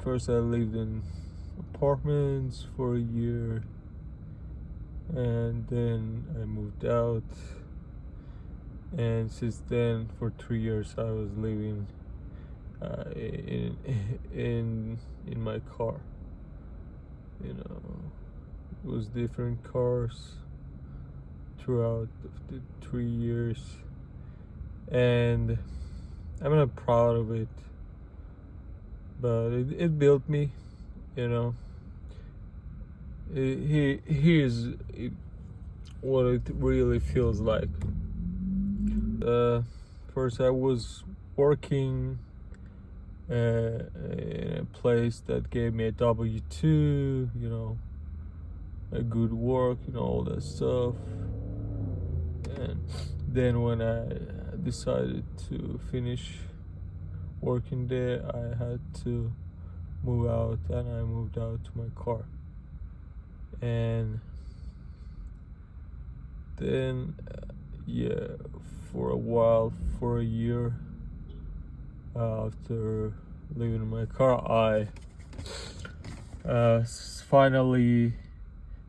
first I lived in apartments for a year, and then I moved out, and since then for 3 years I was living in my car. You know, it was different cars throughout the 3 years, and I'm not proud of it, but it built me. You know, here's what it really feels like. First I was working in a place that gave me a W-2, you know, a good work, you know, all that stuff. And then when I decided to finish working there, I had to move out, and I moved out to my car. And then yeah, for a while, for a year after living in my car, I finally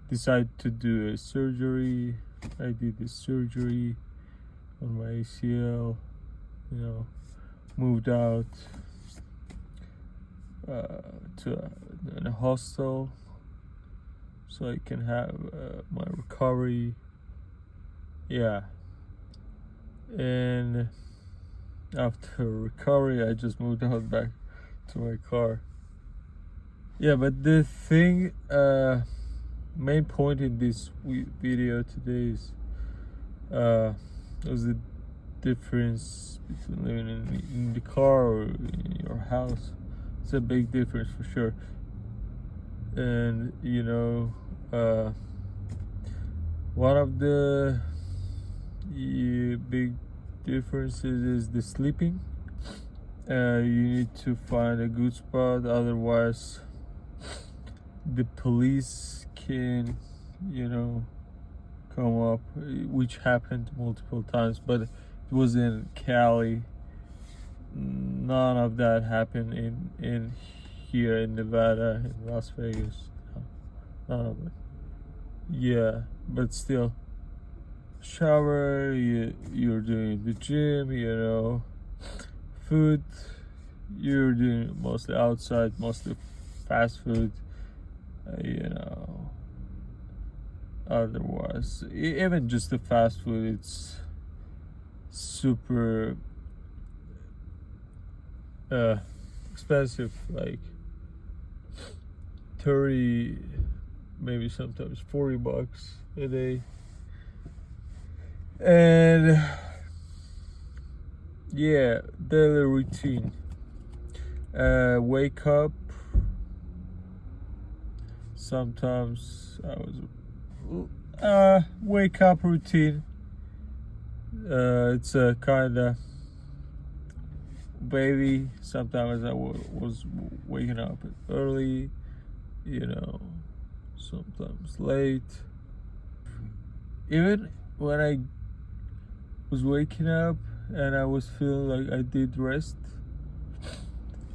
decided to do a surgery. I did the surgery on my ACL, you know, moved out to a hostel so I can have my recovery. Yeah, and after recovery I just moved out back to my car. Yeah, but the thing, main point in this video today is was the difference between living in the car or in your house. It's a big difference for sure. And you know, one of the big differences is the sleeping. You need to find a good spot, otherwise the police can, you know, come up, which happened multiple times, but it was in Cali. None of that happened in here in Nevada, in Las Vegas. None of it. Yeah, but still, shower, you're doing the gym, you know, food, you're doing mostly outside, mostly fast food, you know. Otherwise, even just the fast food, it's super expensive, like 30, maybe sometimes $40 a day. And yeah, daily routine, wake up. Sometimes I was wake up routine, it's a kind of baby. Sometimes I was waking up early, you know, sometimes late. Even when I was waking up and I was feeling like I did rest,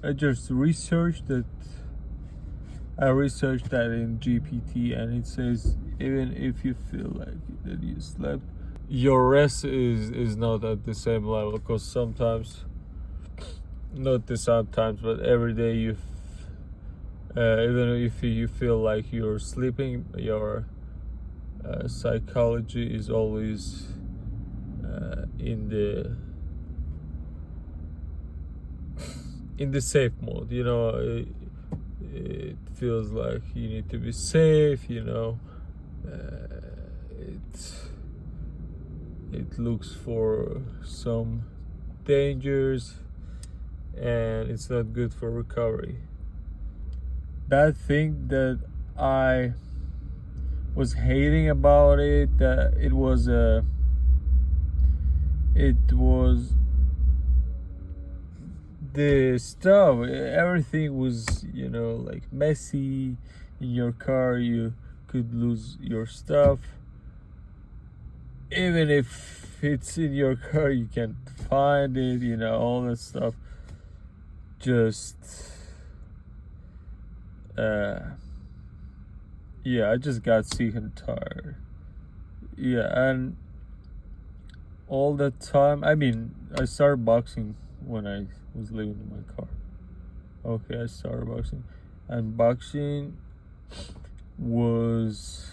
I just researched that. I researched that in GPT, and it says even if you feel like that you slept, your rest is not at the same level, because sometimes, not the sometimes, but every day even if you feel like you're sleeping, your psychology is always in the safe mode, you know. It feels like you need to be safe, you know. It looks for some dangers, and it's not good for recovery. That thing that I was hating about it, that it was the stuff, everything was, you know, like messy. In your car you could lose your stuff. Even if it's in your car, you can't find it, you know, all that stuff. Just yeah, I just got sick and tired. Yeah, and all the time, I mean, I started boxing when I was living in my car. Okay, I started boxing, and boxing was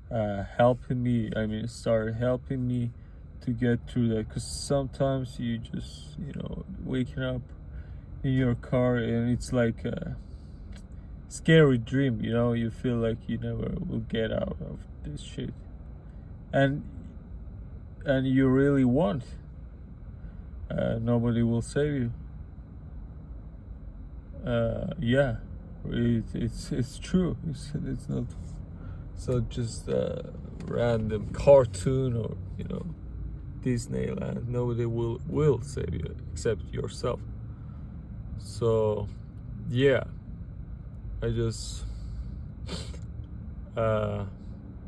helping me. I mean, it started helping me to get through that, because sometimes you just, waking up in your car and it's like a scary dream. You feel like you never will get out of this shit, and you really want. Nobody will save you. Yeah, it's true. It's not so just random cartoon or Disneyland. Nobody will save you except yourself. So yeah, I just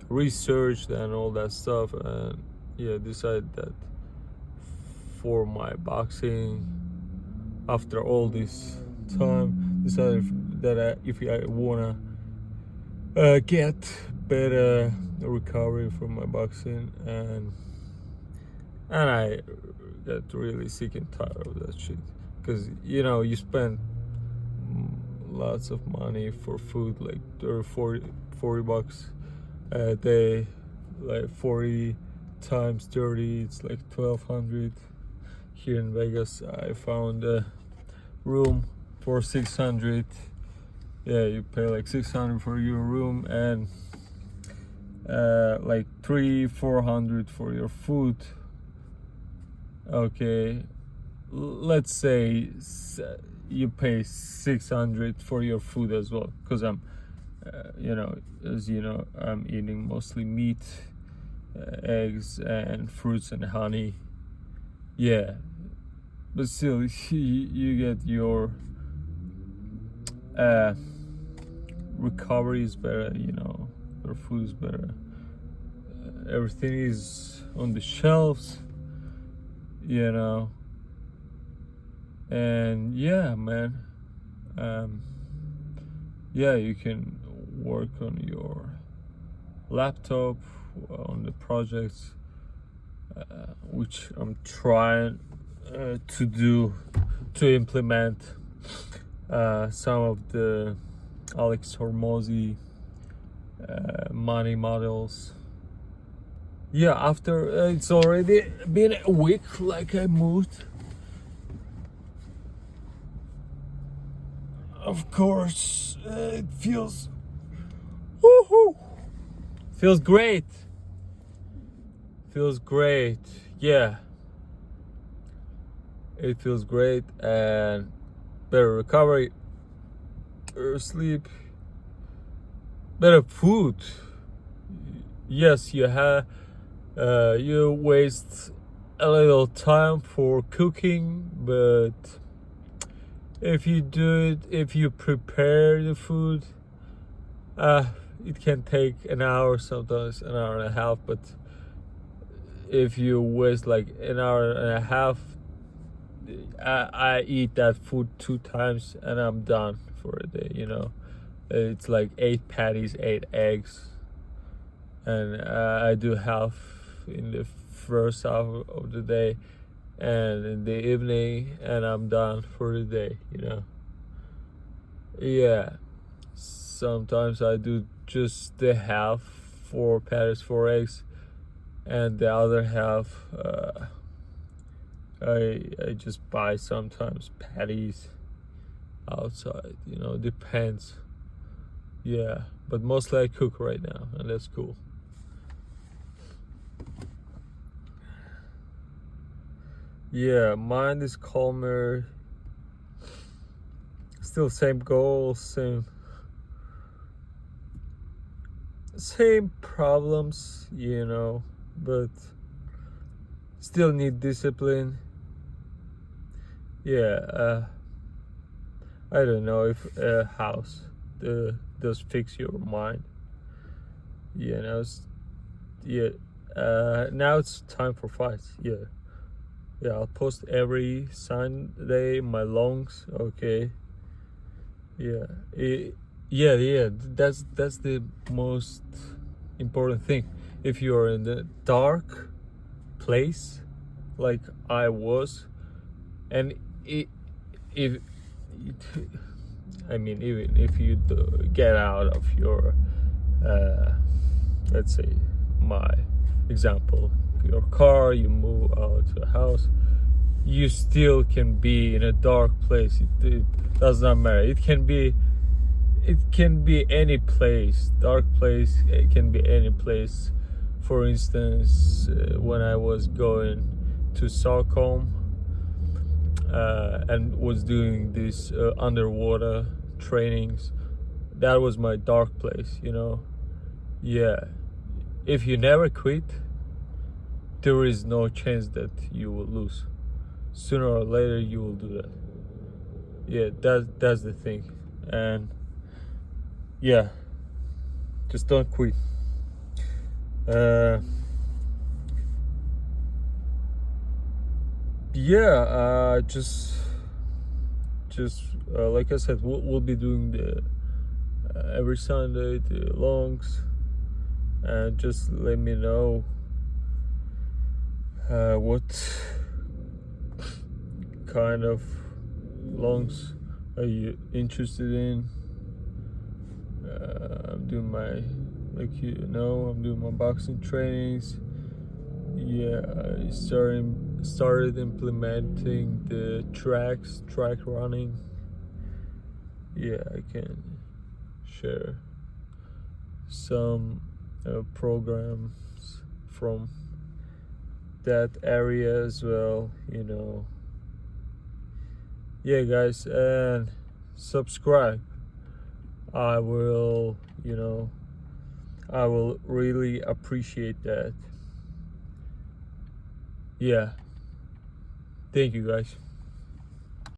researched and all that stuff, and yeah, decided that for my boxing, after all this time, decided that if I wanna get better recovery from my boxing, and I got really sick and tired of that shit, because you spend lots of money for food, like 30, 40 bucks a day, like 40 times 30, it's like 1200. Here in Vegas I found a room for 600. Yeah, you pay like 600 for your room, and like 300-400 for your food. Okay, let's say you pay 600 for your food as well, because I'm as I'm eating mostly meat, eggs and fruits and honey. Yeah, but still you get your recovery is better, your food is better, everything is on the shelves, and yeah, man, yeah, you can work on your laptop on the projects, which I'm trying to implement some of the Alex Hormozy money models. Yeah, after it's already been a week like I moved. Of course, it feels woohoo. Feels great. Feels great. Yeah. It feels great, and better recovery, better sleep, better food. Yes, you waste a little time for cooking, but if you prepare the food, it can take an hour, sometimes an hour and a half. But if you waste like an hour and a half, I eat that food 2 times and I'm done for a day. It's like 8 patties, 8 eggs, and I do half in the first half of the day and in the evening, and I'm done for the day. Yeah, sometimes I do just the half, 4 patties, 4 eggs, and the other half I just buy sometimes patties outside, depends. Yeah, but mostly I cook right now, and that's cool. Yeah, mind is calmer. Still same goals, same problems, but still need discipline. Yeah, I don't know if a house does fix your mind. Yeah, now it's time for fights. Yeah, I'll post every Sunday my longs. Okay, Yeah, yeah. That's the most important thing. If you're in the dark place, like I was, and if I mean, even if you get out of your, let's say, my example, your car, you move out to a house, you still can be in a dark place. It does not matter. It can be any place. Dark place, it can be any place. For instance, when I was going to Stockholm, and was doing these underwater trainings, that was my dark place, you know. Yeah, if you never quit, there is no chance that you will lose. Sooner or later you will do that. Yeah, that's the thing. And yeah, just don't quit. Yeah, just like I said, we'll be doing the every Sunday the longs, and just let me know what kind of longs are you interested in. I'm doing my, like you know, I'm doing my boxing trainings. Yeah, I started implementing the track running. Yeah, I can share some programs from that area as well, you know. Yeah, guys, and subscribe. I will, you know, I will really appreciate that. Yeah, thank you, guys.